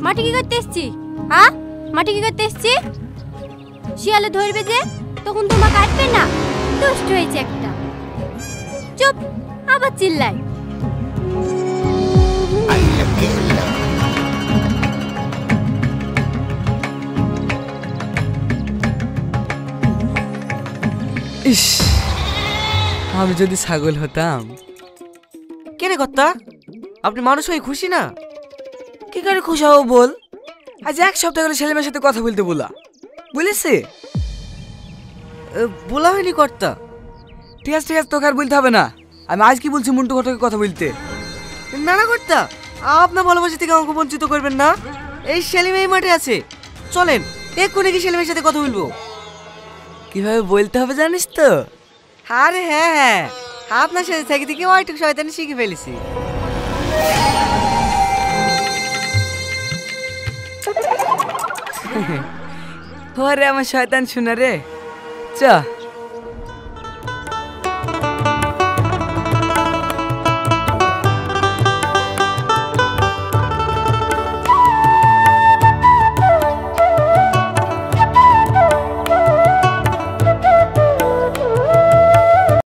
মাটি কি করতে এসছি? হ্যাঁ, মাটি কি করতে এসছি? শিয়ালে ধরবে যে তখন তোমা কাটবে না। দুষ্ট হয়েছে একটা। চুপ, আবার চিল্লাই। ইস, আমি যদি ছাগল হতাম। কেন কর্তা, আপনি মানুষ হয়ে খুশি না? কি করে খুশি হবো বল? আজ এক সপ্তাহ হলো ছেলে মেয়ের সাথে কথা বলতে বলেছে। বলা হয়নি কর্তা। ঠিক আছে তোকে আর বলতে হবে না। আমি আজ কি বলছি মন্টু ঘটকের কথা বলতে। না না কর্তা, আপনার ভালোবাসা থেকে আমাকে বঞ্চিত করবেন না। এই সেলিম এই মাঠে আছে, চলেন এক্ষুনি কি সেলিমের সাথে কথা বলবো। কিভাবে বলতে হবে জানিস তো? আরে হ্যাঁ হ্যাঁ, আপনার সাথে থেকে থেকে ওইটুকু শয়তানি শিখে ফেলেছি। ওরে আমার শয়তান শোনা রে, চ।